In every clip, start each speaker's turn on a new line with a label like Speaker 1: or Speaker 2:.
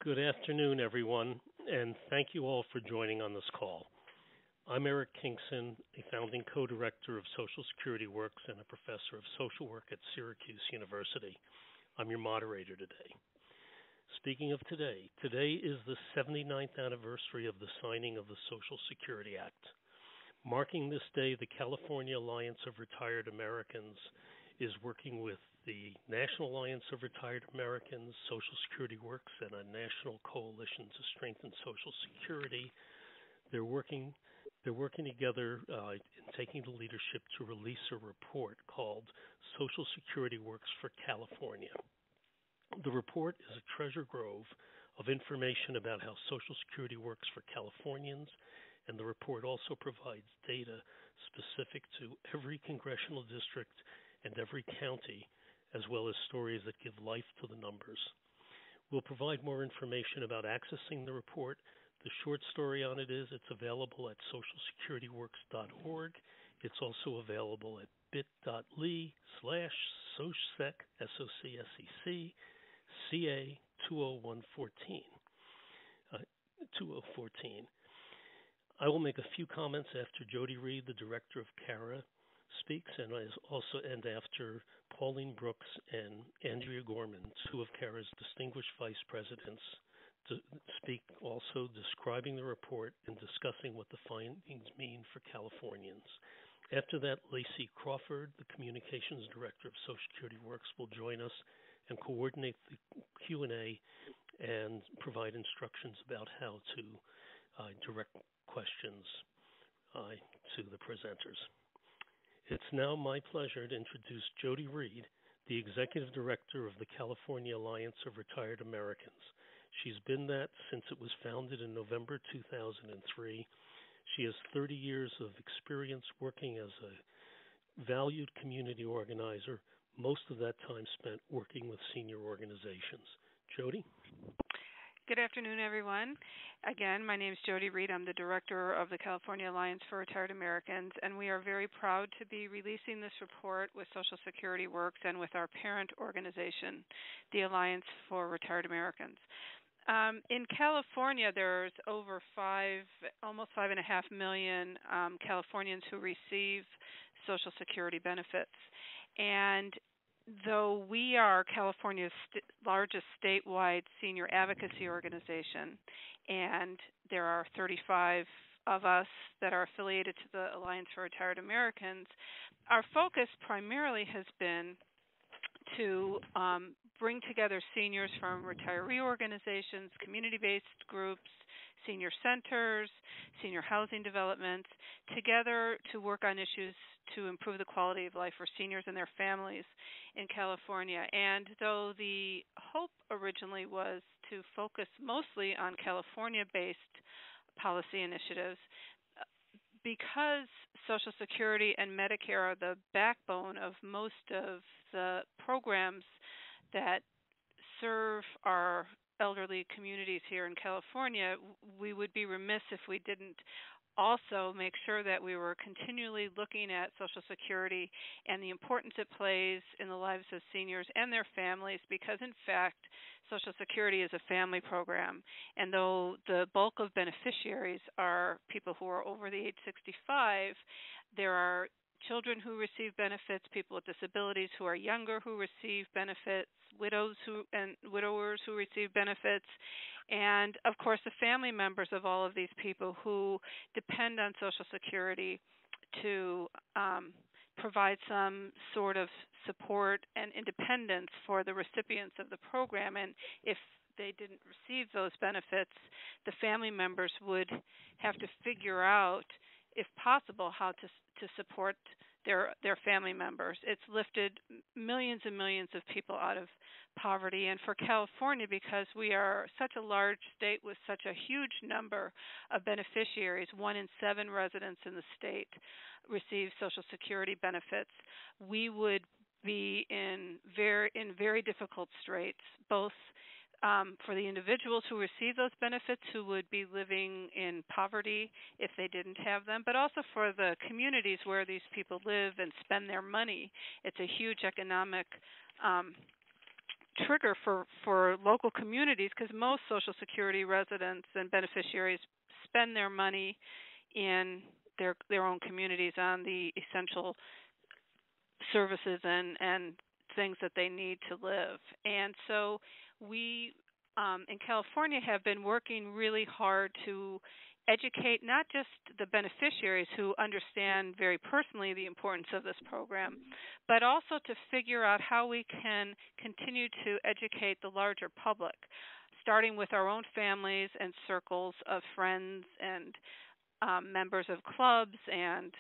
Speaker 1: Good afternoon, everyone, and thank you all for joining on this call. I'm Eric Kingson, a founding co-director of Social Security Works and a professor of social work at Syracuse University. I'm your moderator today. Speaking of today, today is the 79th anniversary of the signing of the Social Security Act. Marking this day, the California Alliance of Retired Americans is working with the National Alliance of Retired Americans, Social Security Works, and a national coalition to strengthen Social Security. They're working together in taking the leadership to release a report called Social Security Works for California. The report is a treasure trove of information about how Social Security works for Californians, and the report also provides data specific to every congressional district and every county, as well as stories that give life to the numbers. We'll provide more information about accessing the report. The short story on it is it's available at socialsecurityworks.org. It's also available at bit.ly/socsec, SOCSEC, CA 2014. I will make a few comments after Jody Reed, the director of CARA, speaks, and after Pauline Brooks and Andrea Gorman, two of CARA's distinguished vice presidents, to speak, also describing the report and discussing what the findings mean for Californians. After that, Lacey Crawford, the communications director of Social Security Works, will join us and coordinate the Q&A and provide instructions about how to direct questions to the presenters. It's now my pleasure to introduce Jody Reed, the Executive Director of the California Alliance of Retired Americans. She's been that since it was founded in November 2003. She has 30 years of experience working as a valued community organizer, most of that time spent working with senior organizations. Jody?
Speaker 2: Good afternoon, everyone. Again, my name is Jody Reed. I'm the director of the California Alliance for Retired Americans, and we are very proud to be releasing this report with Social Security Works and with our parent organization, the Alliance for Retired Americans. In California, there's over almost 5.5 million Californians who receive Social Security benefits. And though we are California's largest statewide senior advocacy organization, and there are 35 of us that are affiliated to the Alliance for Retired Americans, our focus primarily has been to bring together seniors from retiree organizations, community-based groups, senior centers, senior housing developments, together to work on issues to improve the quality of life for seniors and their families in California. And though the hope originally was to focus mostly on California-based policy initiatives, because Social Security and Medicare are the backbone of most of the programs that serve our elderly communities here in California, we would be remiss if we didn't also make sure that we were continually looking at Social Security and the importance it plays in the lives of seniors and their families, because in fact Social Security is a family program, and though the bulk of beneficiaries are people who are over the age 65, there are children who receive benefits, people with disabilities who are younger who receive benefits, widows and widowers who receive benefits, and of course the family members of all of these people who depend on Social Security to provide some sort of support and independence for the recipients of the program. And if they didn't receive those benefits, the family members would have to figure out, if possible, how to support their family members. It's lifted millions and millions of people out of poverty. And for California, because we are such a large state with such a huge number of beneficiaries, 1 in 7 residents in the state receive Social Security benefits, we would be in very difficult straits, both for the individuals who receive those benefits who would be living in poverty if they didn't have them, but also for the communities where these people live and spend their money. It's a huge economic trigger for local communities, because most Social Security residents and beneficiaries spend their money in their own communities on the essential services and things that they need to live. And so we in California have been working really hard to educate not just the beneficiaries who understand very personally the importance of this program, but also to figure out how we can continue to educate the larger public, starting with our own families and circles of friends and members of clubs and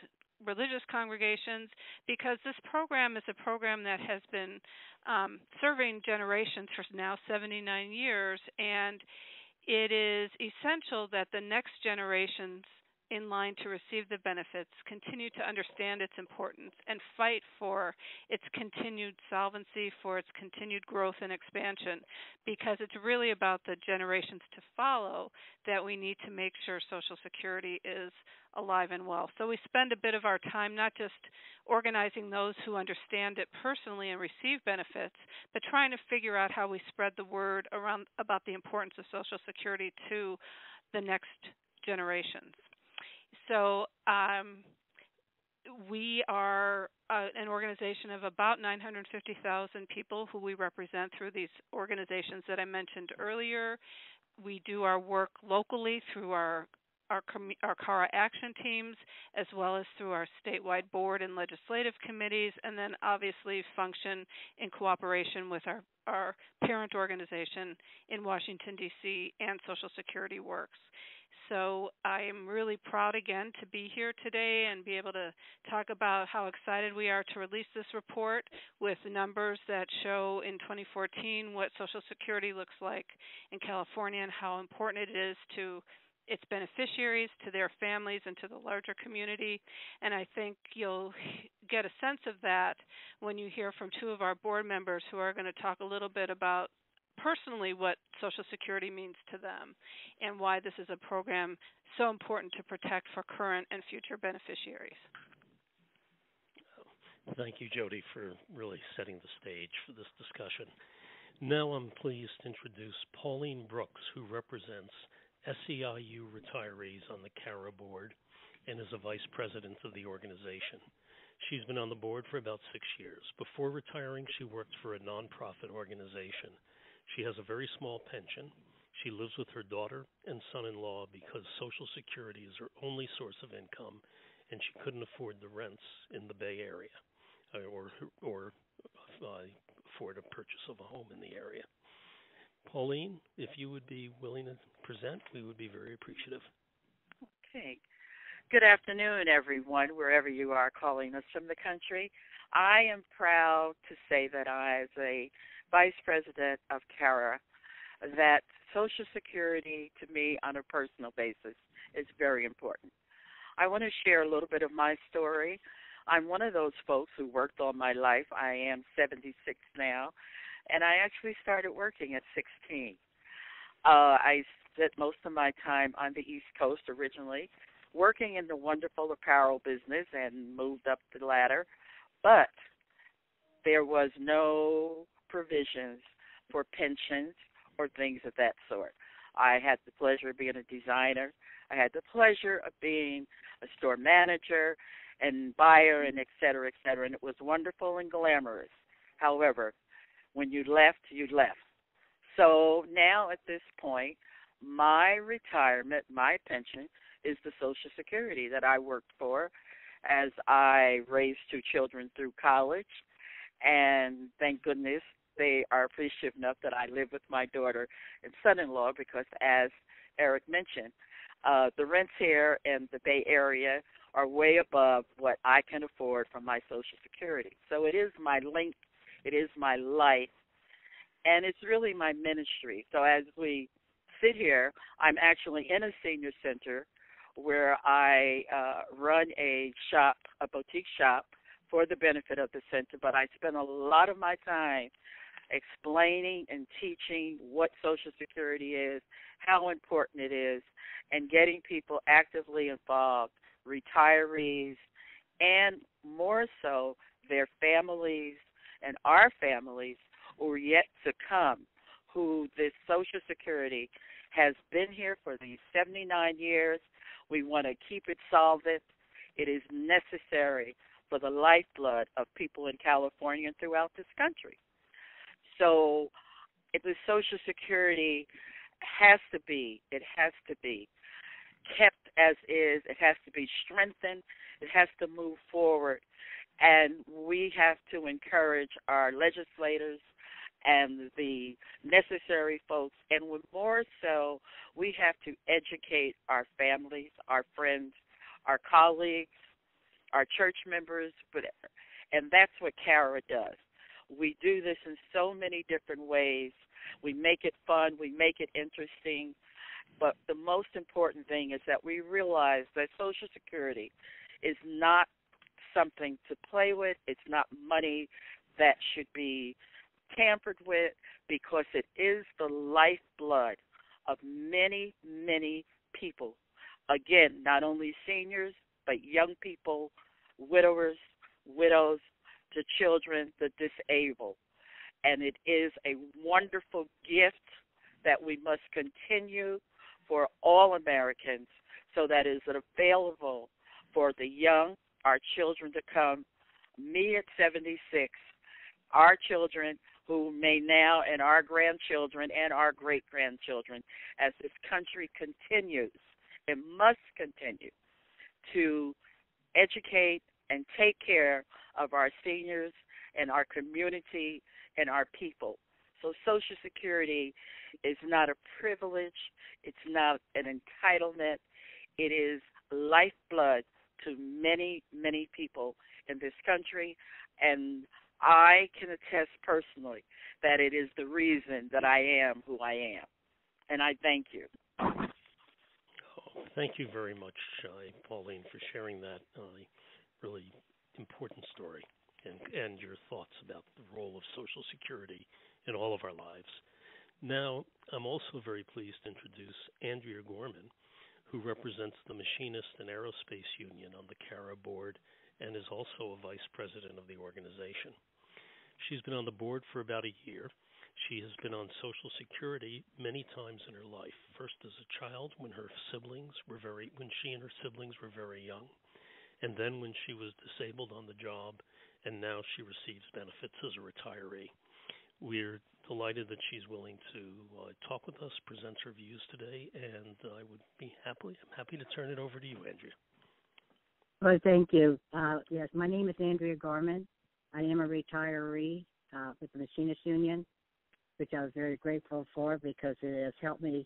Speaker 2: religious congregations, because this program is a program that has been serving generations for now 79 years, and it is essential that the next generations in line to receive the benefits continue to understand its importance and fight for its continued solvency, for its continued growth and expansion, because it's really about the generations to follow that we need to make sure Social Security is alive and well. So we spend a bit of our time not just organizing those who understand it personally and receive benefits, but trying to figure out how we spread the word around about the importance of Social Security to the next generations. So we are an organization of about 950,000 people who we represent through these organizations that I mentioned earlier. We do our work locally through our CARA action teams, as well as through our statewide board and legislative committees, and then obviously function in cooperation with our parent organization in Washington, D.C., and Social Security Works. So I am really proud again to be here today and be able to talk about how excited we are to release this report with numbers that show in 2014 what Social Security looks like in California and how important it is to its beneficiaries, to their families, and to the larger community. And I think you'll get a sense of that when you hear from two of our board members who are going to talk a little bit about personally what Social Security means to them and why this is a program so important to protect for current and future beneficiaries.
Speaker 1: Thank you, Jody, for really setting the stage for this discussion. Now I'm pleased to introduce Pauline Brooks, who represents SEIU retirees on the CARA board and is a vice president of the organization. She's been on the board for about 6 years. Before retiring, she worked for a nonprofit organization. She has a very small pension. She lives with her daughter and son-in-law because Social Security is her only source of income, and she couldn't afford the rents in the Bay Area or afford a purchase of a home in the area. Pauline, if you would be willing to present, we would be very appreciative.
Speaker 3: Okay. Good afternoon, everyone, wherever you are calling us from the country. I am proud to say that I, as a Vice President of CARA, that Social Security, to me, on a personal basis, is very important. I want to share a little bit of my story. I'm one of those folks who worked all my life. I am 76 now, and I actually started working at 16. I spent most of my time on the East Coast originally, working in the wonderful apparel business, and moved up the ladder. But there was no provisions for pensions or things of that sort. I had the pleasure of being a designer. I had the pleasure of being a store manager and buyer and et cetera, and it was wonderful and glamorous. However, when you left, you left. So now at this point, my retirement, my pension, is the Social Security that I worked for as I raised 2 children through college, and thank goodness they are appreciative enough that I live with my daughter and son-in-law because, as Eric mentioned, the rents here in the Bay Area are way above what I can afford from my Social Security. So it is my link, it is my life, and it's really my ministry. So as we sit here, I'm actually in a senior center where I run a shop, a boutique shop, for the benefit of the center, but I spend a lot of my time explaining and teaching what Social Security is, how important it is, and getting people actively involved, retirees, and more so their families and our families or yet to come, who this Social Security has been here for these 79 years. We want to keep it solvent. It is necessary for the lifeblood of people in California and throughout this country. So if the Social Security it has to be kept as is. It has to be strengthened. It has to move forward. And we have to encourage our legislators and the necessary folks. And more so, we have to educate our families, our friends, our colleagues, our church members, whatever. And that's what CARA does. We do this in so many different ways. We make it fun. We make it interesting. But the most important thing is that we realize that Social Security is not something to play with. It's not money that should be tampered with, because it is the lifeblood of many, many people. Again, not only seniors, but young people, widowers, widows, to children, the disabled. And it is a wonderful gift that we must continue for all Americans, so that is available for the young, our children to come, me at 76, our children who may now, and our grandchildren and our great-grandchildren, as this country continues, it must continue to educate and take care of our seniors and our community and our people. So Social Security is not a privilege. It's not an entitlement. It is lifeblood to many, many people in this country. And I can attest personally that it is the reason that I am who I am. And I thank you.
Speaker 1: Oh, thank you very much, Pauline, for sharing that really important story and your thoughts about the role of Social Security in all of our lives. Now, I'm also very pleased to introduce Andrea Gorman, who represents the Machinist and Aerospace Union on the CARA board and is also a vice president of the organization. She's been on the board for about a year. She has been on Social Security many times in her life, first as a child when she and her siblings were very young, and then when she was disabled on the job, and now she receives benefits as a retiree. We're delighted that she's willing to talk with us, present her views today, and I'm happy to turn it over to you, Andrea.
Speaker 4: Well, thank you. Yes, my name is Andrea Gorman. I am a retiree with the Machinist Union, which I was very grateful for because it has helped me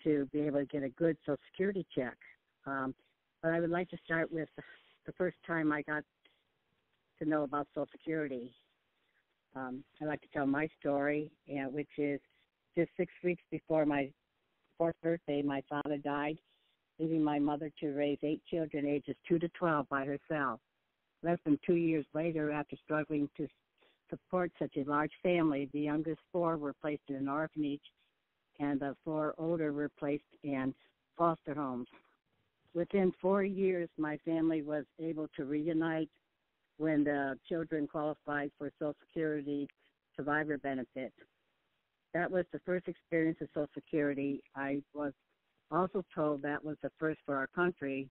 Speaker 4: to be able to get a good Social Security check. But I would like to start with the first time I got to know about Social Security. I'd like to tell my story, which is just 6 weeks before my 4th birthday, my father died, leaving my mother to raise 8 children ages 2 to 12 by herself. Less than 2 years later, after struggling to support such a large family, the youngest 4 were placed in an orphanage, and the 4 older were placed in foster homes. Within 4 years, my family was able to reunite when the children qualified for Social Security survivor benefits. That was the first experience of Social Security. I was also told that was the first for our country,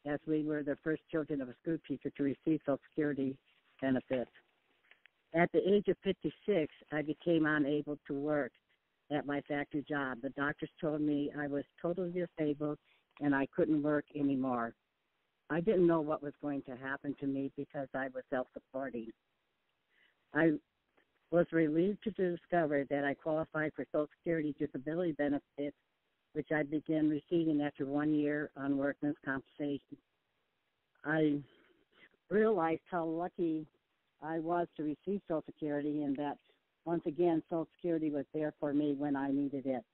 Speaker 4: as we were the first children of a school teacher to receive Social Security benefits. At the age of 56, I became unable to work at my factory job. The doctors told me I was totally disabled and I couldn't work anymore. I didn't know what was going to happen to me because I was self-supporting. I was relieved to discover that I qualified for Social Security disability benefits, which I began receiving after 1 year on workman's compensation. I realized how lucky I was to receive Social Security, and that once again Social Security was there for me when I needed it.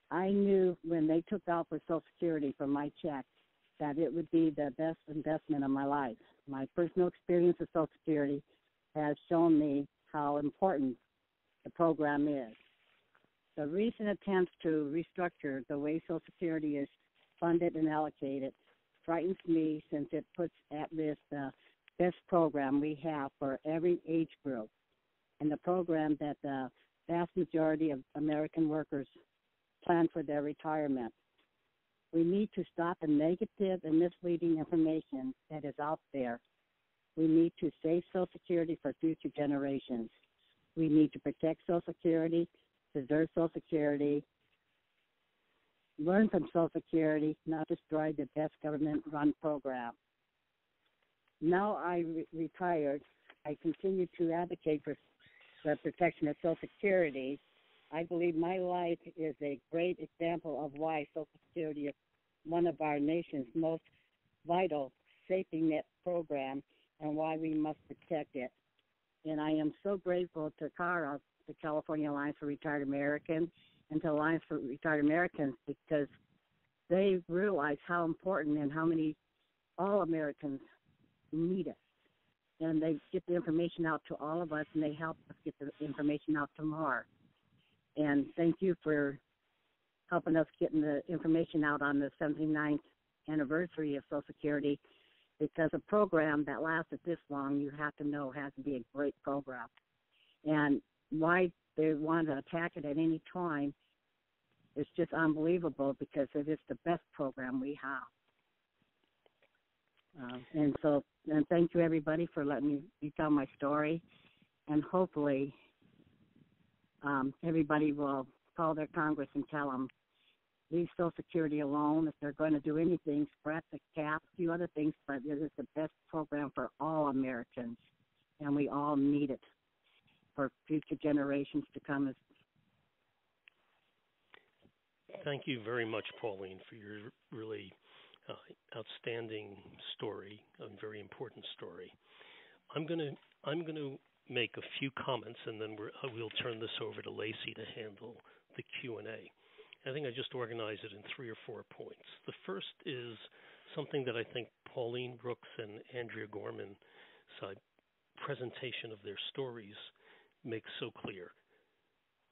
Speaker 4: I knew when they took out for Social Security from my check that it would be the best investment of my life. My personal experience with Social Security has shown me how important the program is. The recent attempts to restructure the way Social Security is funded and allocated frightens me, since it puts at risk the best program we have for every age group. and the program that the vast majority of American workers plan for their retirement. We need to stop the negative and misleading information that is out there. We need to save Social Security for future generations. We need to protect Social Security, preserve Social Security, learn from Social Security, not destroy the best government-run program. Now retired, I continue to advocate for the protection of Social Security. I believe my life is a great example of why Social Security is one of our nation's most vital safety net program and why we must protect it. And I am so grateful to CARA, the California Alliance for Retired Americans, and to Alliance for Retired Americans, because they realize how important and how many all Americans need it. And they get the information out to all of us, and they help us get the information out to more. And thank you for helping us getting the information out on the 79th anniversary of Social Security, because a program that lasted this long, you have to know, has to be a great program. And why they want to attack it at any time is just unbelievable, because it is the best program we have. And thank you, everybody, for letting me tell my story. And hopefully everybody will call their Congress and tell them, leave Social Security alone. If they're going to do anything, scratch the cap, a few other things, but it is the best program for all Americans, and we all need it for future generations to come.
Speaker 1: Thank you very much, Pauline, for your really outstanding story, a very important story. I'm going to make a few comments, and then we'll turn this over to Lacey to handle the Q&A. I think I just organized it in 3 or 4 points. The first is something that I think Pauline Brooks and Andrea Gorman's presentation of their stories makes so clear.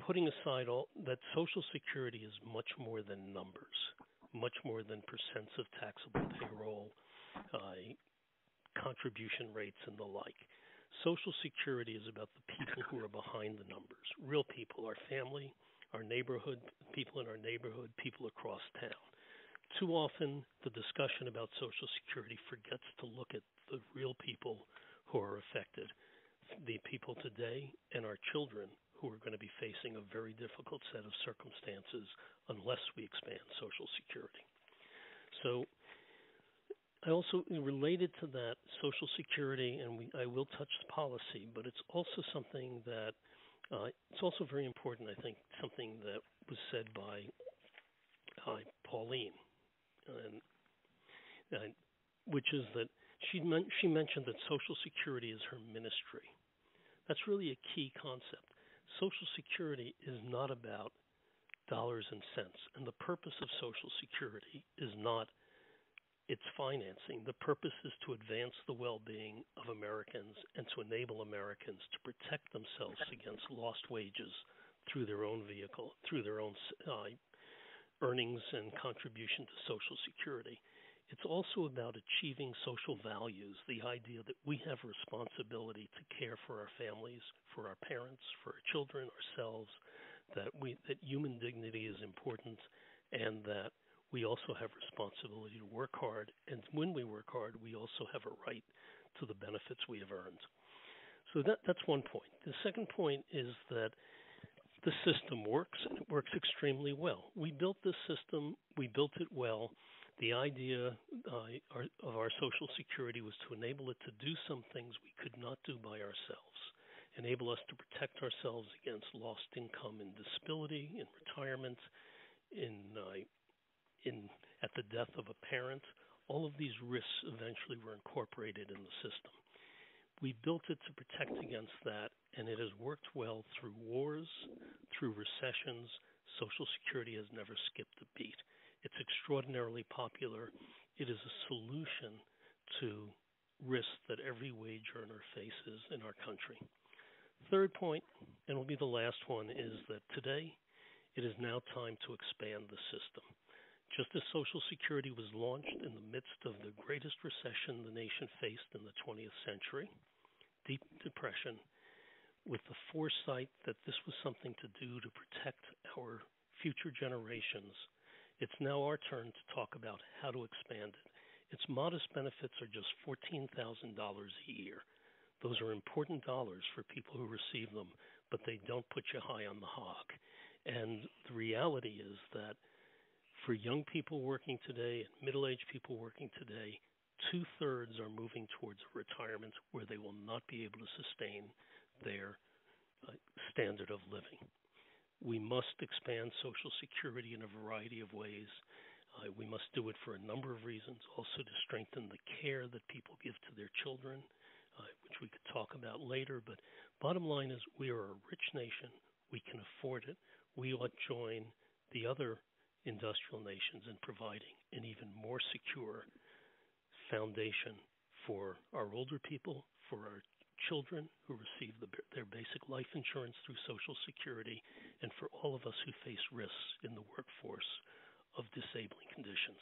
Speaker 1: Putting aside all that, Social Security is much more than numbers, much more than percents of taxable payroll, contribution rates, and the like. Social Security is about the people who are behind the numbers, real people, our family, our neighborhood, people in our neighborhood, people across town. Too often, the discussion about Social Security forgets to look at the real people who are affected, the people today and our children who are going to be facing a very difficult set of circumstances unless we expand Social Security. So I also, related to that, Social Security, and I will touch policy, but it's also something that it's also very important, I think, something that was said by Pauline, which is that she mentioned that Social Security is her ministry. That's really a key concept. Social Security is not about dollars and cents, and the purpose of Social Security is not its financing. The purpose is to advance the well-being of Americans and to enable Americans to protect themselves against lost wages through their own vehicle, through their own earnings and contribution to Social Security. It's also about achieving social values, the idea that we have a responsibility to care for our families, for our parents, for our children, ourselves, that human dignity is important, and that we also have responsibility to work hard, and when we work hard, we also have a right to the benefits we have earned. So that's one point. The second point is that the system works, and it works extremely well. We built this system. We built it well. The idea of our Social Security was to enable it to do some things we could not do by ourselves, enable us to protect ourselves against lost income and disability, in retirement, at the death of a parent. All of these risks eventually were incorporated in the system. We built it to protect against that, and it has worked well through wars, through recessions. Social Security has never skipped a beat. It's extraordinarily popular. It is a solution to risks that every wage earner faces in our country. Third point, and will be the last one, is that today it is now time to expand the system. Just as Social Security was launched in the midst of the greatest recession the nation faced in the 20th century, deep depression, with the foresight that this was something to do to protect our future generations, it's now our turn to talk about how to expand it. Its modest benefits are just $14,000 a year. Those are important dollars for people who receive them, but they don't put you high on the hog. And the reality is that for young people working today and middle-aged people working today, 2/3 are moving towards a retirement where they will not be able to sustain their standard of living. We must expand Social Security in a variety of ways. We must do it for a number of reasons, also to strengthen the care that people give to their children, which we could talk about later. But bottom line is we are a rich nation. We can afford it. We ought to join the other industrial nations in providing an even more secure foundation for our older people, for our children who receive their basic life insurance through Social Security, and for all of us who face risks in the workforce of disabling conditions.